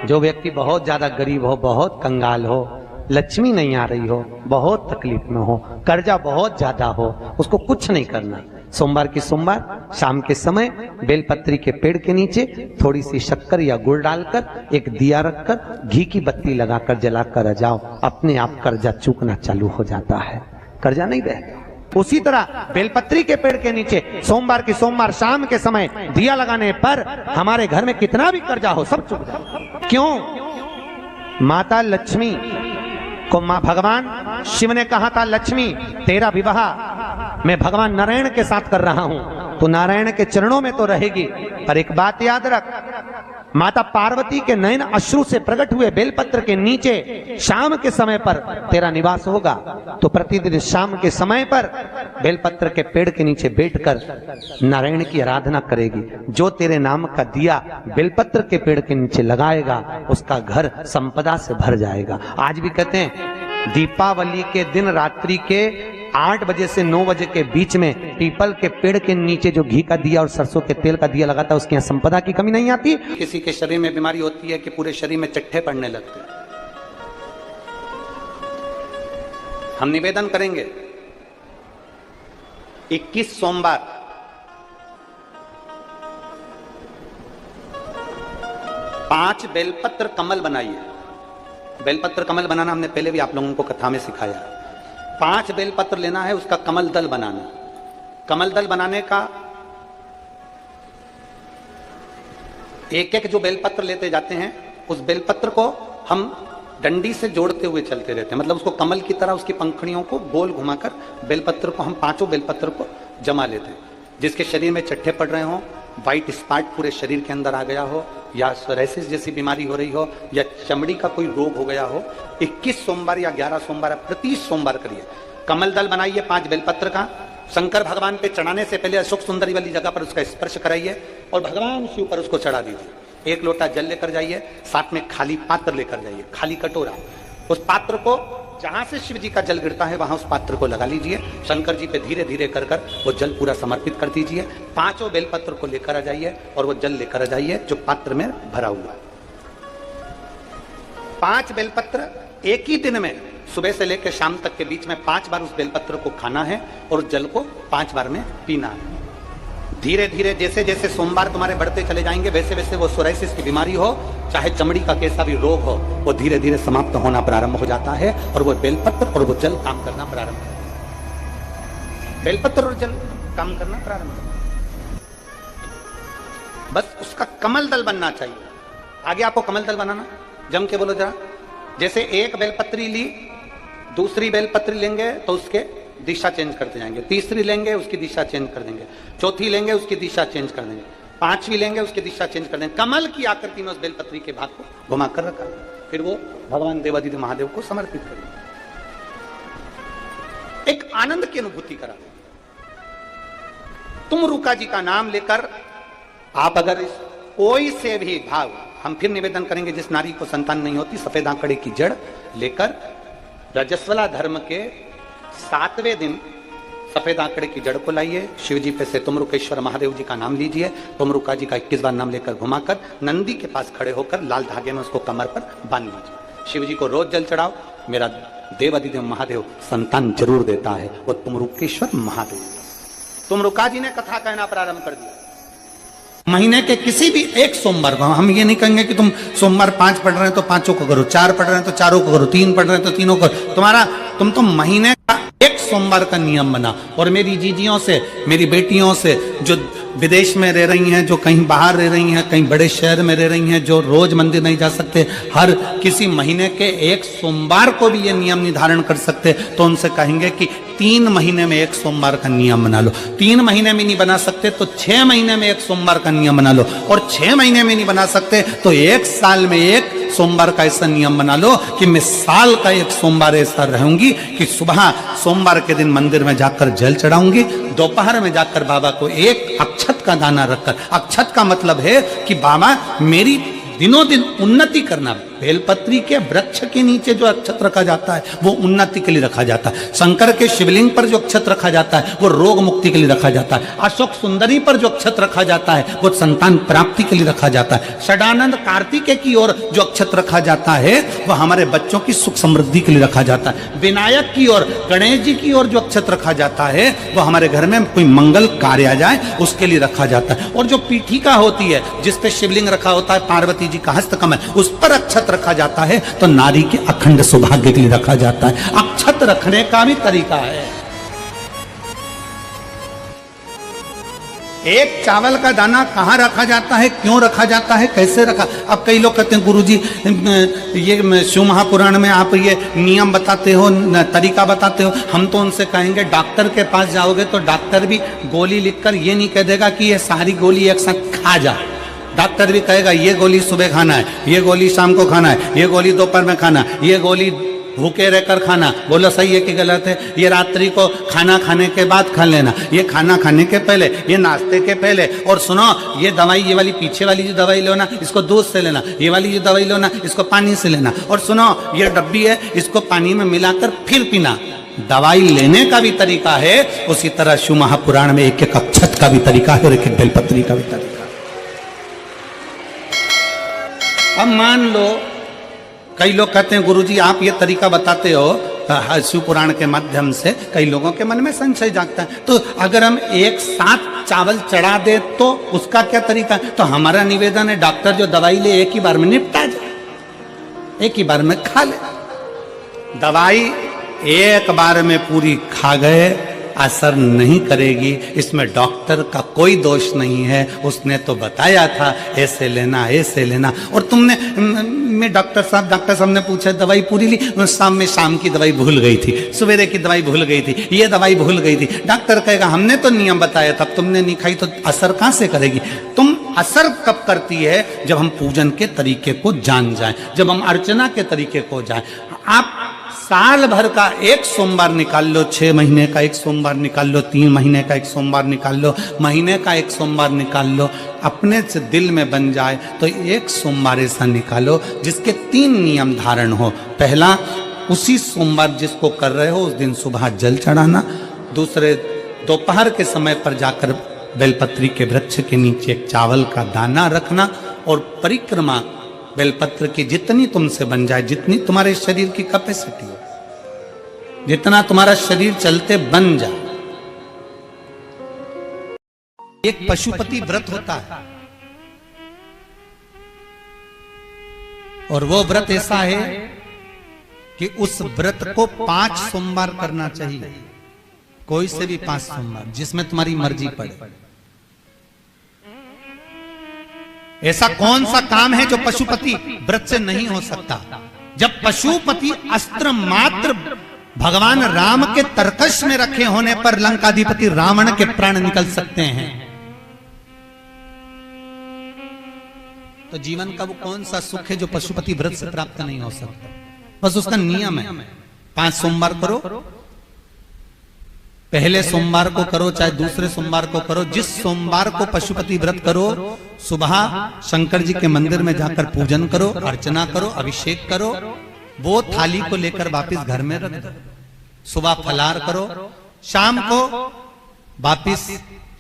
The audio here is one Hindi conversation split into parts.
जो व्यक्ति बहुत ज्यादा गरीब हो, बहुत कंगाल हो, लक्ष्मी नहीं आ रही हो, बहुत तकलीफ में हो, कर्जा बहुत ज्यादा हो, उसको कुछ नहीं करना। सोमवार की सोमवार शाम के समय बेलपत्री के पेड़ के नीचे थोड़ी सी शक्कर या गुड़ डालकर एक दिया रखकर घी की बत्ती लगाकर जलाकर जाओ, अपने आप कर्जा चूकना चालू हो जाता है, कर्जा नहीं रहता। उसी तरह बेलपत्री के पेड़ के नीचे सोमवार की सोमवार शाम के समय दिया लगाने पर हमारे घर में कितना भी कर्जा हो सब चुक जाए। क्यों? माता लक्ष्मी को मां भगवान शिव ने कहा था, लक्ष्मी तेरा विवाह मैं भगवान नारायण के साथ कर रहा हूं, तो नारायण के चरणों में तो रहेगी, पर एक बात याद रख, माता पार्वती के नयन अश्रु से प्रकट हुए बेलपत्र के नीचे शाम के समय पर तेरा निवास होगा। तो प्रतिदिन शाम के समय पर बेलपत्र के पेड़ के नीचे बैठकर नारायण की आराधना करेगी। जो तेरे नाम का दिया बेलपत्र के पेड़ के नीचे लगाएगा उसका घर संपदा से भर जाएगा। आज भी कहते हैं दीपावली के दिन रात्रि के 8 बजे से 9 बजे के बीच में पीपल के पेड़ के नीचे जो घी का दिया और सरसों के तेल का दिया लगाता है उसके यहाँ संपदा की कमी नहीं आती। किसी के शरीर में बीमारी होती है कि पूरे शरीर में चट्टे पड़ने लगते हैं, हम निवेदन करेंगे 21 सोमवार 5 बेलपत्र कमल बनाइए। बेलपत्र कमल बनाना हमने पहले भी आप लोगों को कथा में सिखाया। 5 बेलपत्र लेना है, उसका कमल दल बनाना। कमल दल बनाने का एक जो बेलपत्र लेते जाते हैं उस बेलपत्र को हम डंडी से जोड़ते हुए चलते रहते हैं, मतलब उसको कमल की तरह उसकी पंखड़ियों को गोल घुमाकर बेलपत्र को हम 5 बेलपत्र को जमा लेते हैं। जिसके शरीर में चट्टे पड़ रहे हो, व्हाइट स्पॉट पूरे शरीर के अंदर आ गया हो, या सोराइसिस जैसी बीमारी हो रही हो, या चमड़ी का कोई रोग हो गया हो, 21 सोमवार या 11 सोमवार प्रति सोमवार करिए। कमल दल बनाइए 5 बेलपत्र का, शंकर भगवान पे चढ़ाने से पहले अशोक सुंदरी वाली जगह पर उसका स्पर्श कराइए और भगवान शिव पर उसको चढ़ा दीजिए। 1 लोटा जल लेकर जाइए, साथ में खाली पात्र लेकर जाइए, खाली कटोरा। उस पात्र को जहां से शिव जी का जल गिरता है वहां उस पात्र को लगा लीजिए, शंकर जी पे धीरे धीरे कर वो जल पूरा समर्पित कर दीजिए। 5 बेलपत्र को लेकर आ जाइए और वो जल लेकर आ जाइए जो पात्र में भरा हुआ है। 5 बेलपत्र एक ही दिन में सुबह से लेकर शाम तक के बीच में 5 बार उस बेलपत्र को खाना है और उस जल को 5 बार में पीना है। धीरे धीरे जैसे जैसे सोमवार तुम्हारे बढ़ते चले जाएंगे वैसे वैसे वो सोराइसिस की बीमारी हो, चाहे चमड़ी का कैसा भी रोग हो, वो धीरे धीरे समाप्त होना प्रारंभ हो जाता है और वो बेलपत्र और वो जल काम करना प्रारंभ हो जाता है। बेलपत्र और जल काम करना प्रारंभ हो, बस उसका कमल दल बनना चाहिए। आगे आपको कमल दल बनाना, जम के बोलो जरा। जैसे एक बेलपत्री ली, दूसरी बेलपत्री लेंगे तो उसके दिशा चेंज करते जाएंगे, तीसरी लेंगे उसकी दिशा चेंज कर देंगे, चौथी लेंगे उसकी दिशा चेंज कर देंगे, 5वीं लेंगे उसकी दिशा चेंज कर देंगे। कमल की आकृति में उस बेलपत्री के भाग को घुमाकर रखा, फिर वो भगवान देवादिदेव महादेव को समर्पित करेंगे। एक आनंद की अनुभूति करा। तुम रुका जी का नाम लेकर आप अगर कोई से भी भाव, हम फिर निवेदन करेंगे जिस नारी को संतान नहीं होती सफेद आंकड़े की जड़ लेकर रजस्वला धर्म के 7वें दिन सफेद आंकड़े की जड़ को लाइए, शिव जी पे से तुमरुकेश्वर महादेव जी का नाम लीजिए, तुमरुका जी का 21 बार नाम लेकर घुमाकर नंदी के पास खड़े होकर लाल धागे में उसको कमर पर बांध लीजिए। शिव जी को रोज जल चढ़ाओ, मेरा देवादिदेव महादेव संतान जरूर देता है, वो तुमरुकेश्वर महादेव। तुमरुका जी ने कथा कहना प्रारंभ कर दिया। महीने के किसी भी एक सोमवार को हम ये नहीं कहेंगे कि तुम सोमवार 5 पढ़ रहे हैं तो 5 को करो, 4 पढ़ रहे हैं तो 4 को करो, 3 पढ़ रहे हैं तो 3 को करो। तुम तो महीने का एक सोमवार का नियम बना। और मेरी जीजियों से, मेरी बेटियों से जो विदेश में रह रही हैं, जो कहीं बाहर रह रही हैं, कहीं बड़े शहर में रह रही हैं, जो रोज मंदिर नहीं जा सकते, हर किसी महीने के एक सोमवार को भी ये नियम निर्धारण कर सकते, तो उनसे कहेंगे कि 3 महीने में एक सोमवार का नियम बना लो। 3 महीने में नहीं बना सकते तो 6 महीने में एक सोमवार का नियम बना लो, और 6 महीने में नहीं बना सकते तो 1 साल में एक सोमवार का ऐसा नियम बना लो कि मैं साल का एक सोमवार ऐसा रहूंगी कि सुबह सोमवार के दिन मंदिर में जाकर जल चढ़ाऊंगी, दोपहर में जाकर बाबा को एक अक्षत का दाना रखकर, अक्षत का मतलब है कि बाबा मेरी दिनों दिन उन्नति करना, बेलपत्री के वृक्ष के नीचे जो अक्षत रखा जाता है वो उन्नति के लिए रखा जाता है। शंकर के शिवलिंग पर जो अक्षत रखा जाता है वो रोग मुक्ति के लिए रखा जाता है। अशोक सुंदरी पर जो अक्षत रखा जाता है वो संतान प्राप्ति के लिए रखा जाता है। षडानंद कार्तिकेय की ओर जो अक्षत रखा जाता है वह हमारे बच्चों की सुख समृद्धि के लिए रखा जाता है। विनायक की ओर, गणेश जी की ओर जो अक्षत रखा जाता है वो हमारे घर में कोई मंगल कार्य आ जाए उसके लिए रखा जाता है। और जो पीठिका होती है जिस पे शिवलिंग रखा होता है, पार्वती जी का हस्तकमल, उस पर अक्षत रखा जाता है तो नारी के अखंड सौभाग्य के लिए रखा जाता है। अक्षत रखने का भी तरीका है। एक चावल का दाना कहाँ रखा जाता है, क्यों रखा जाता है, कैसे रखा। अब कई लोग कहते हैं गुरुजी ये शिव महापुराण में आप ये नियम बताते हो, तरीका बताते हो। हम तो उनसे कहेंगे डॉक्टर के पास जाओगे तो डॉक्टर भी गोली लिखकर ये नहीं कह देगा कि ये सारी गोली एक साथ खा जा। डॉक्टर भी कहेगा ये गोली सुबह खाना है, ये गोली शाम को खाना है, ये गोली दोपहर में खाना, ये गोली भूखे रहकर खाना। बोलो सही है कि गलत है। ये रात्रि को खाना खाने के बाद खा लेना, ये खाना खाने के पहले, ये नाश्ते के पहले। और सुनो ये दवाई, ये वाली पीछे वाली जो दवाई लो ना इसको दूध से लेना, ये वाली जो दवाई लो ना इसको पानी से लेना। और सुनो ये डब्बी है इसको पानी में मिलाकर फिर पीना। दवाई लेने का भी तरीका है, उसी तरह शिव महापुराण में एक एक अक्षत का भी तरीका है और एक एक बेलपत्री का भी तरीका। अब मान लो कई लोग कहते हैं गुरुजी आप ये तरीका बताते हो शिव पुराण के माध्यम से, कई लोगों के मन में संशय जागता है। तो अगर हम एक साथ चावल चढ़ा दे तो उसका क्या तरीका है। तो हमारा निवेदन है डॉक्टर जो दवाई ले एक ही बार में निपटा जाए, एक ही बार में खा ले। दवाई एक बार में पूरी खा गए असर नहीं करेगी, इसमें डॉक्टर का कोई दोष नहीं है। उसने तो बताया था ऐसे लेना ऐसे लेना। और तुमने मैं डॉक्टर साहब ने पूछा दवाई पूरी ली, शाम की दवाई भूल गई थी, सवेरे की दवाई भूल गई थी, ये दवाई भूल गई थी। डॉक्टर कहेगा हमने तो नियम बताया था, तुमने नहीं खाई तो असर कहां से करेगी। तुम असर कब करती है जब हम पूजन के तरीके को जान जाएं, जब हम अर्चना के तरीके को जाएं। आप साल भर का एक सोमवार निकाल लो, 6 महीने का एक सोमवार निकाल लो, 3 महीने का एक सोमवार निकाल लो, महीने का एक सोमवार निकाल लो, अपने से दिल में बन जाए तो एक सोमवार ऐसा निकालो जिसके 3 नियम धारण हो। पहला, उसी सोमवार जिसको कर रहे हो उस दिन सुबह जल चढ़ाना। दूसरे, दोपहर के समय पर जाकर बेलपत्री के वृक्ष के नीचे एक चावल का दाना रखना और परिक्रमा बेलपत्र की जितनी तुमसे बन जाए, जितनी तुम्हारे शरीर की कैपेसिटी हो, जितना तुम्हारा शरीर चलते बन जाए। एक पशुपति व्रत होता है और वो व्रत ऐसा है कि उस व्रत को 5 सोमवार करना चाहिए, कोई से भी 5 सोमवार जिसमें तुम्हारी मर्जी पड़े। ऐसा कौन सा काम है जो पशुपति व्रत से नहीं हो सकता। जब पशुपति अस्त्र मात्र भगवान राम के तरकश में रखे होने पर लंकाधिपति रावण के प्राण निकल सकते हैं, तो जीवन का वो कौन सा सुख है जो पशुपति व्रत से प्राप्त नहीं हो सकता। बस उसका नियम है 5 सोमवार करो, पहले सोमवार को करो चाहे दूसरे सोमवार को करो। जिस सोमवार को पशुपति व्रत करो सुबह शंकर जी के मंदिर में जाकर पूजन करो, अर्चना करो, अभिषेक करो, वो थाली को लेकर वापस घर में रख दो। सुबह फलार करो, शाम को वापस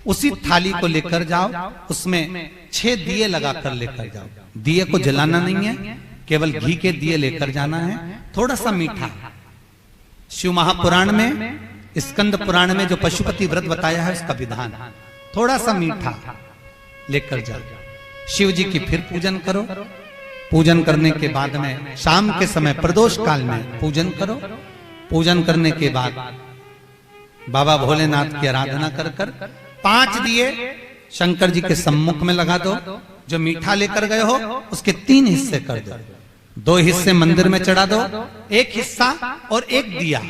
उसी थाली को लेकर जाओ, उसमें 6 दिए लगाकर लेकर जाओ। दिए को जलाना नहीं है, केवल घी के दिए लेकर जाना है। थोड़ा सा मीठा, शिव महापुराण में स्कंद पुराण में जो पशुपति व्रत बताया है उसका विधान, थोड़ा सा मीठा लेकर जाओ। शिव जी की फिर पूजन करो। पूजन करने के बाद में शाम के समय प्रदोष काल में पूजन करो। पूजन करने के बाद बाबा भोलेनाथ की आराधना कर कर 5 दिए शंकर जी के सम्मुख में लगा दो। जो मीठा लेकर गए हो उसके 3 हिस्से कर दो। 2 हिस्से मंदिर में चढ़ा दो, 1 हिस्सा और 1 दिया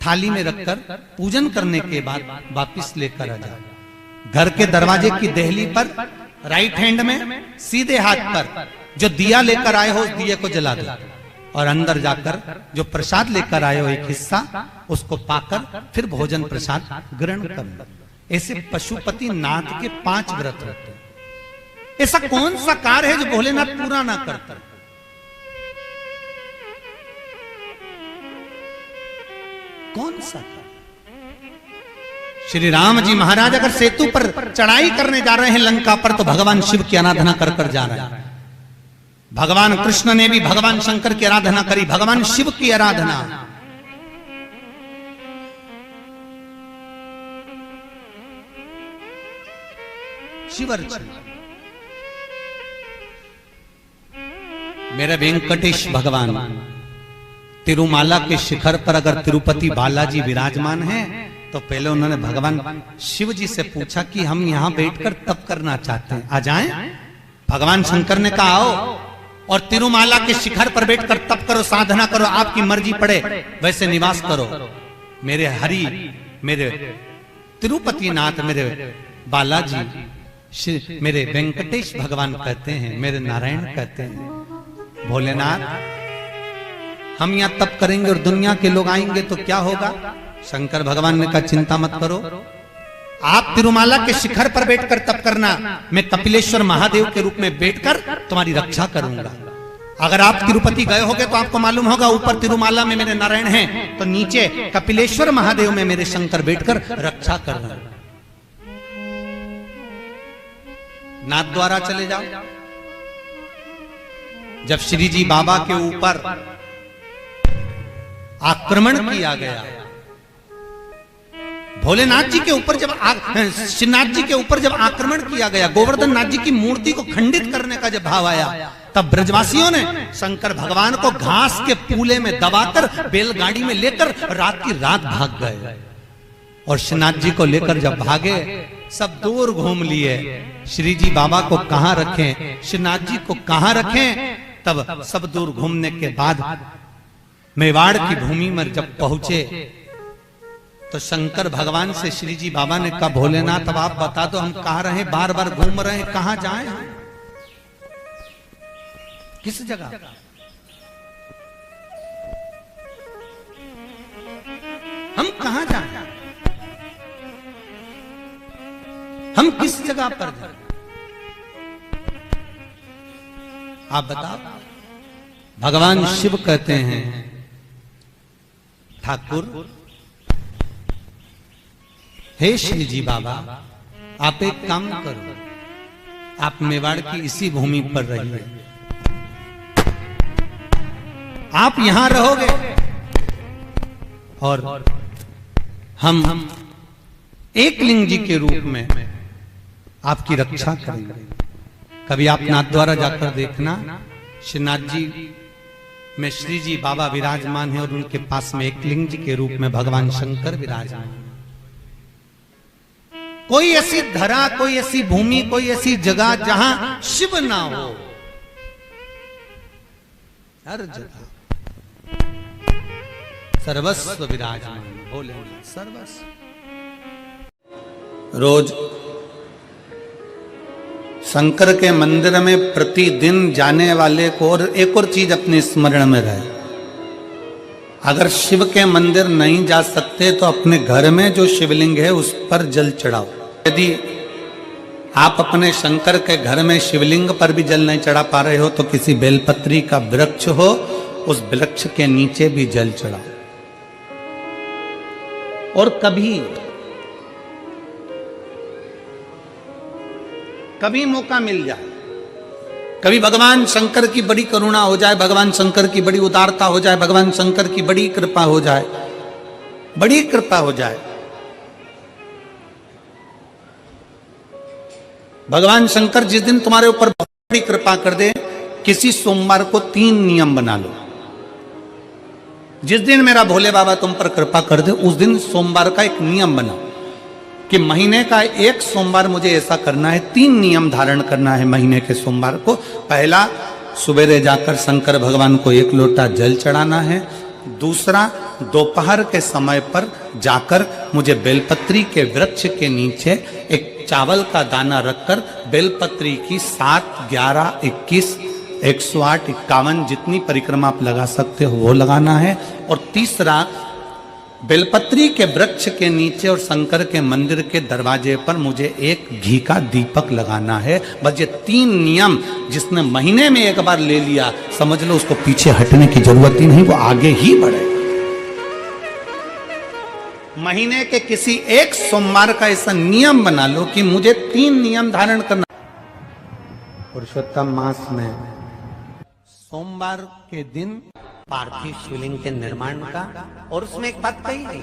थाली में रखकर पूजन करने के बाद वापिस लेकर आ जाओ। घर के दरवाजे की देहली पर राइट हैंड में सीधे हाथ पर जो दिया लेकर आए हो उस दिए को जला दो और अंदर जाकर जो प्रसाद लेकर आए हो 1 हिस्सा उसको पाकर फिर भोजन प्रसाद ग्रहण कर लो। ऐसे पशुपति नाथ के 5 व्रत रहते हैं। ऐसा कौन सा कार्य है जो भोलेनाथ पूरा ना करता। कौन सा तप? श्री राम जी महाराज अगर सेतु पर चढ़ाई करने जा रहे हैं लंका पर, तो भगवान शिव की आराधना कर कर जा रहे हैं। भगवान कृष्ण ने भी भगवान शंकर की आराधना करी, भगवान शिव की आराधना। शिवर्चन मेरे वेंकटेश भगवान तिरुमाला के शिखर पर अगर तिरुपति बालाजी विराजमान हैं, तो पहले उन्होंने भगवान शिव जी से पूछा कि हम यहां बैठकर तप करना चाहते हैं, आ जाएं? भगवान शंकर ने कहा आओ, और तिरुमाला के शिखर पर बैठकर तप करो, साधना करो, आपकी मर्जी पड़े वैसे निवास करो। मेरे हरि, मेरे तिरुपति नाथ, मेरे बालाजी, मेरे वेंकटेश भगवान कहते हैं, मेरे नारायण कहते हैं, भोलेनाथ हम यहां तप करेंगे और दुनिया के लोग आएंगे तो क्या होगा? शंकर भगवान ने कहा चिंता मत करो, आप तिरुमाला के शिखर पर बैठकर तप करना, मैं कपिलेश्वर महादेव के रूप में बैठकर तुम्हारी रक्षा करूंगा। अगर आप तिरुपति गए होगे तो आपको मालूम होगा, ऊपर तिरुमाला में मेरे नारायण हैं, तो नीचे कपिलेश्वर महादेव में मेरे शंकर बैठकर रक्षा कर रहे हैं। नाथ द्वारा चले जाओ। जब श्री जी बाबा के ऊपर आक्रमण किया गया, भोलेनाथ जी के ऊपर जब श्रीनाथ जी के ऊपर जब आक्रमण किया गया, गोवर्धन नाथ जी की मूर्ति को खंडित करने का जब भाव आया, तब ब्रजवासियों ने शंकर भगवान को घास के पूले में दबाकर बैलगाड़ी में लेकर रात की रात भाग गए। और श्रीनाथ जी को लेकर जब भागे, सब दूर घूम लिए, श्री जी बाबा को कहां रखें, श्रीनाथ जी को कहां रखें। तब सब दूर घूमने के बाद मेवाड़ की भूमि में जब पहुंचे, तो शंकर भगवान से श्री जी बाबा ने कहा भोलेनाथ अब आप बता दो, हम कहां रहे, बार बार घूम रहे हैं, कहां जाएं, किस जगह? हम कहां जाएं, हम किस जगह पर जाएं? आप बताओ। भगवान शिव कहते हैं ठाकुर, हे श्री जी बाबा, आप एक काम करो, आप मेवाड़ की इसी भूमि पर रहिए, आप यहां रहोगे और हम एकलिंग जी के रूप में आपकी रक्षा करेंगे। कभी आप नाथ द्वारा जाकर देखना, श्रीनाथ जी में श्री जी बाबा विराजमान है और उनके पास में एकलिंग जी के रूप में भगवान शंकर विराजमान। कोई ऐसी धरा, कोई ऐसी भूमि, कोई ऐसी जगह जहां शिव ना हो, हर जगह सर्वस्व विराजमान बोले, सर्वस्व। रोज शंकर के मंदिर में प्रतिदिन जाने वाले को और एक और चीज अपने स्मरण में रहे, अगर शिव के मंदिर नहीं जा सकते तो अपने घर में जो शिवलिंग है उस पर जल चढ़ाओ। यदि आप अपने शंकर के घर में शिवलिंग पर भी जल नहीं चढ़ा पा रहे हो तो किसी बेलपत्री का वृक्ष हो, उस वृक्ष के नीचे भी जल चढ़ाओ। और कभी मौका मिल जाए, कभी भगवान शंकर की बड़ी करुणा हो जाए, भगवान शंकर की बड़ी उदारता हो जाए, भगवान शंकर की बड़ी कृपा हो जाए, बड़ी कृपा हो जाए, भगवान शंकर जिस दिन तुम्हारे ऊपर बड़ी कृपा कर दे, किसी सोमवार को 3 नियम बना लो। जिस दिन मेरा भोले बाबा तुम पर कृपा कर दे, उस दिन सोमवार का एक नियम बनाओ कि महीने का एक सोमवार मुझे ऐसा करना है, 3 नियम धारण करना है महीने के सोमवार को। पहला, सुबेरे जाकर शंकर भगवान को 1 लोटा जल चढ़ाना है। दूसरा, दोपहर के समय पर जाकर मुझे बेलपत्री के वृक्ष के नीचे एक चावल का दाना रखकर बेलपत्री की 7, 11, 21, 108, 51 जितनी परिक्रमा आप लगा सकते हो वो लगाना है। और तीसरा, बेलपत्री के वृक्ष के नीचे और शंकर के मंदिर के दरवाजे पर मुझे एक घी का दीपक लगाना है। बस ये 3 नियम जिसने महीने में एक बार ले लिया, समझ लो उसको पीछे हटने की जरूरत ही नहीं, वो आगे ही बढ़े। महीने के किसी एक सोमवार का ऐसा नियम बना लो कि मुझे 3 नियम धारण करना। पुरुषोत्तम मास में सोमवार के दिन पार्थिव शिवलिंग के निर्माण का, और उसमें एक बात कही गई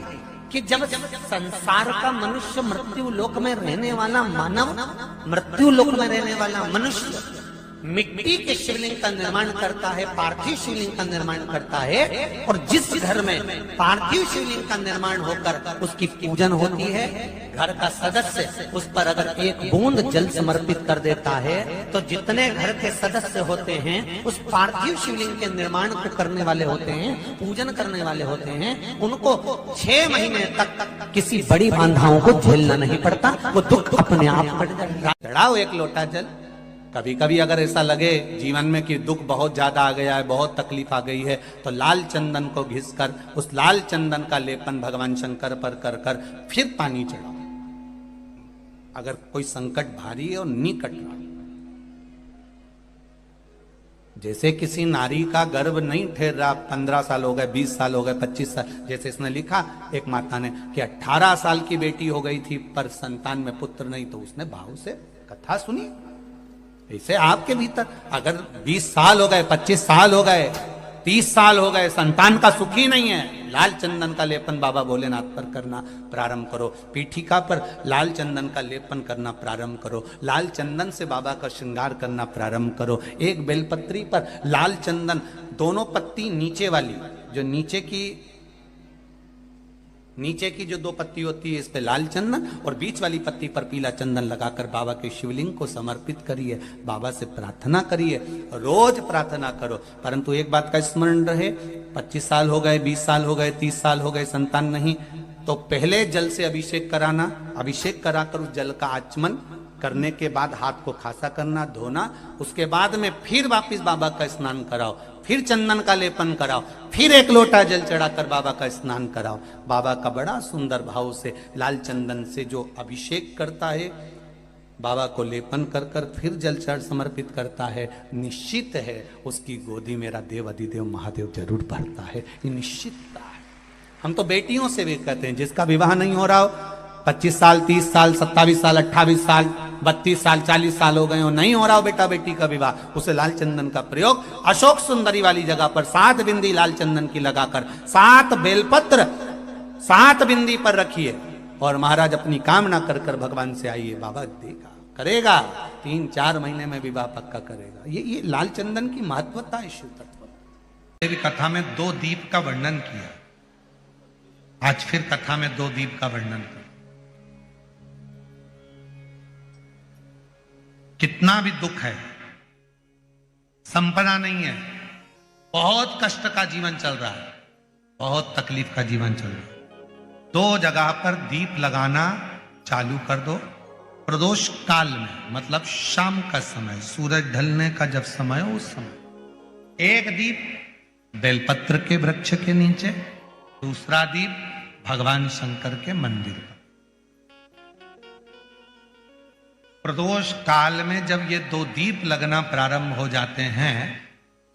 कि जब संसार का मनुष्य मृत्यु लोक में रहने वाला मानव, मृत्यु लोक में रहने वाला मनुष्य मिट्टी के शिवलिंग का निर्माण करता है, पार्थिव शिवलिंग का निर्माण करता है, और जिस घर में पार्थिव शिवलिंग का निर्माण होकर उसकी पूजन होती है, घर का सदस्य उस पर अगर एक बूंद जल समर्पित कर देता है तो जितने घर के सदस्य होते हैं उस पार्थिव शिवलिंग के निर्माण को करने वाले होते हैं, पूजन करने वाले होते हैं, उनको 6 महीने तक किसी बड़ी बाधाओं को झेलना नहीं पड़ता, वो दुख अपने आप कट जाएगा। चढ़ाओ एक लोटा जल। कभी कभी अगर ऐसा लगे जीवन में कि दुख बहुत ज्यादा आ गया है, बहुत तकलीफ आ गई है, तो लाल चंदन को घिसकर उस लाल चंदन का लेपन भगवान शंकर पर कर कर फिर पानी चढ़ाओ। अगर कोई संकट भारी है और निकट रहा, जैसे किसी नारी का गर्भ नहीं ठहर रहा, 15 साल हो गए, 20 साल हो गए, 25 साल, जैसे इसने लिखा एक माता ने कि 18 साल की बेटी हो गई थी पर संतान में पुत्र नहीं, तो उसने भाव से कथा सुनी। ऐसे आपके भीतर अगर 20 साल हो गए, 25 साल हो गए, 30 साल हो गए, संतान का सुख ही नहीं है, लाल चंदन का लेपन बाबा भोलेनाथ पर करना प्रारंभ करो। पीठिका पर लाल चंदन का लेपन करना प्रारंभ करो। लाल चंदन से बाबा का श्रृंगार करना प्रारंभ करो। एक बेलपत्री पर लाल चंदन, दोनों पत्ती नीचे वाली, जो नीचे की जो 2 पत्ती होती है इस पे लाल चंदन, और बीच वाली पत्ती पर पीला चंदन लगाकर बाबा के शिवलिंग को समर्पित करिए, बाबा से प्रार्थना करिए, रोज प्रार्थना करो। परंतु एक बात का स्मरण रहे, 25 साल हो गए, 20 साल हो गए, 30 साल हो गए, संतान नहीं, तो पहले जल से अभिषेक कराना, अभिषेक कराकर उस जल का आचमन करने के बाद हाथ को खासा करना, धोना, उसके बाद में फिर वापिस बाबा का स्नान कराओ, फिर चंदन का लेपन कराओ, फिर एक लोटा जल चढ़ाकर बाबा का स्नान कराओ। बाबा का बड़ा सुंदर भाव से लाल चंदन से जो अभिषेक करता है, बाबा को लेपन कर कर फिर जल चढ़ समर्पित करता है, निश्चित है उसकी गोदी मेरा देव अधिदेव महादेव जरूर भरता है, ये निश्चितता है। हम तो बेटियों से भी कहते हैं, जिसका विवाह नहीं हो रहा हो, 25 साल, 30 साल, 27 साल, 28 साल, 32 साल, 40 साल हो गए हो, नहीं हो रहा हो बेटा बेटी का विवाह, उसे लाल चंदन का प्रयोग अशोक सुंदरी वाली जगह पर 7 बिंदी लाल चंदन की लगाकर 7 बेलपत्र 7 बिंदी पर रखिए, और महाराज अपनी कामना कर कर भगवान से आइए, बाबा देगा, करेगा, 3-4 महीने में विवाह पक्का करेगा। ये लाल चंदन की महत्वता है शिव तत्व। देवी कथा में 2 दीप का वर्णन किया, आज फिर कथा में 2 दीप का वर्णन कर। कितना भी दुख है, संपदा नहीं है, बहुत कष्ट का जीवन चल रहा है, बहुत तकलीफ का जीवन चल रहा है, 2 जगह पर दीप लगाना चालू कर दो। प्रदोष काल में, मतलब शाम का समय, सूरज ढलने का जब समय हो, उस समय एक दीप बेलपत्र के वृक्ष के नीचे, दूसरा दीप भगवान शंकर के मंदिर पर। प्रदोष काल में जब ये 2 दीप लगना प्रारंभ हो जाते हैं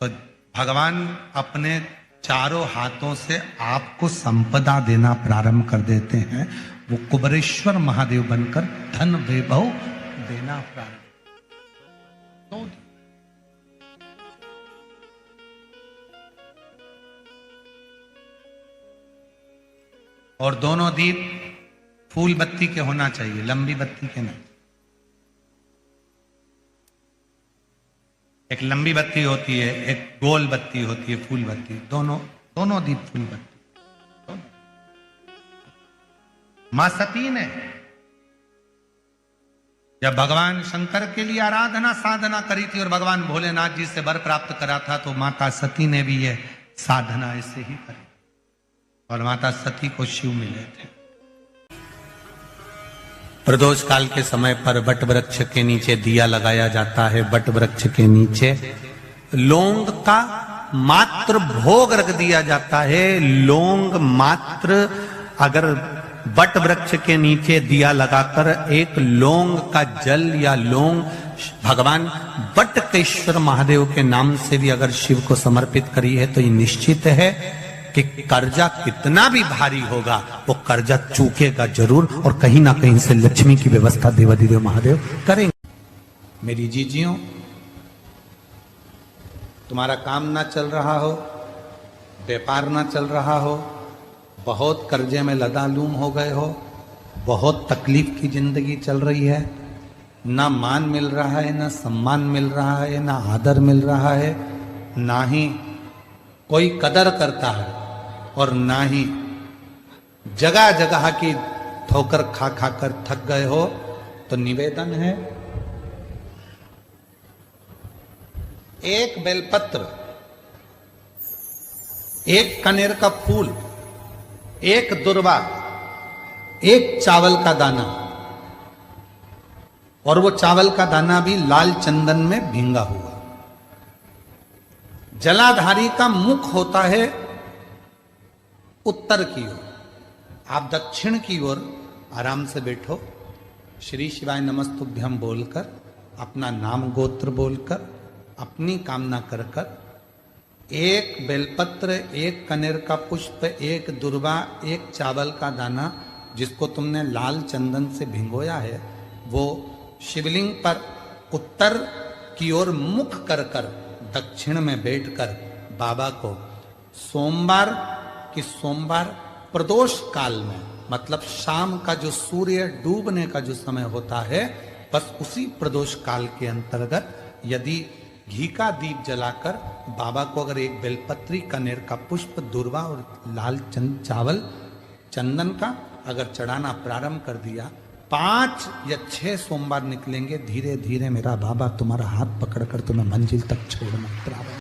तो भगवान अपने चारों हाथों से आपको संपदा देना प्रारंभ कर देते हैं। वो कुबरेश्वर महादेव बनकर धन वैभव देना प्रारंभ। और दोनों दीप फूल बत्ती के होना चाहिए, लंबी बत्ती के नहीं। एक लंबी बत्ती होती है, एक गोल बत्ती होती है, फूल बत्ती, दोनों दीप फूल बत्ती। मां सती ने जब भगवान शंकर के लिए आराधना साधना करी थी और भगवान भोलेनाथ जी से वर प्राप्त करा था, तो माता सती ने भी यह साधना ऐसे ही करी और माता सती को शिव मिले थे। प्रदोष काल के समय पर वट वृक्ष के नीचे दिया लगाया जाता है। वट वृक्ष के नीचे लौंग का मात्र भोग रख दिया जाता है। लौंग मात्र, अगर वट वृक्ष के नीचे दिया लगाकर एक लौंग का जल या लौंग भगवान वटकेश्वर महादेव के नाम से भी अगर शिव को समर्पित करी है तो ये निश्चित है कि कर्जा कितना भी भारी होगा वो कर्जा चूकेगा जरूर, और कहीं ना कहीं से लक्ष्मी की व्यवस्था देवाधिदेव महादेव करेंगे। मेरी जीजियों, तुम्हारा काम ना चल रहा हो, व्यापार ना चल रहा हो, बहुत कर्जे में लदालूम हो गए हो, बहुत तकलीफ की जिंदगी चल रही है, ना मान मिल रहा है, ना सम्मान मिल रहा है, ना आदर मिल रहा है, ना ही कोई कदर करता है, और ना ही जगह जगह की ठोकर खा खा कर थक गए हो, तो निवेदन है, एक बेलपत्र, एक कनेर का फूल, एक दुर्वा, एक चावल का दाना, और वो चावल का दाना भी लाल चंदन में भींगा हुआ। जलाधारी का मुख होता है उत्तर की ओर, आप दक्षिण की ओर आराम से बैठो, श्री शिवाय नमस्तुभ्यम बोलकर, अपना नाम गोत्र बोलकर, अपनी कामना कर कर, एक बेलपत्र, एक कनेर का पुष्प, एक दुर्वा, एक चावल का दाना जिसको तुमने लाल चंदन से भिंगोया है, वो शिवलिंग पर उत्तर की ओर मुख कर कर दक्षिण में बैठकर बाबा को सोमवार की सोमवार प्रदोष काल में, मतलब शाम का जो सूर्य डूबने का जो समय होता है, बस उसी प्रदोष काल के अंतर्गत यदि घी का दीप जलाकर बाबा को अगर एक बेलपत्री, कनेर का पुष्प, दुर्वा और लाल चावल चंदन का अगर चढ़ाना प्रारंभ कर दिया, 5 या 6 सोमवार निकलेंगे, धीरे धीरे मेरा बाबा तुम्हारा हाथ पकड़कर तुम्हें मंजिल तक छोड़ना प्रारंभ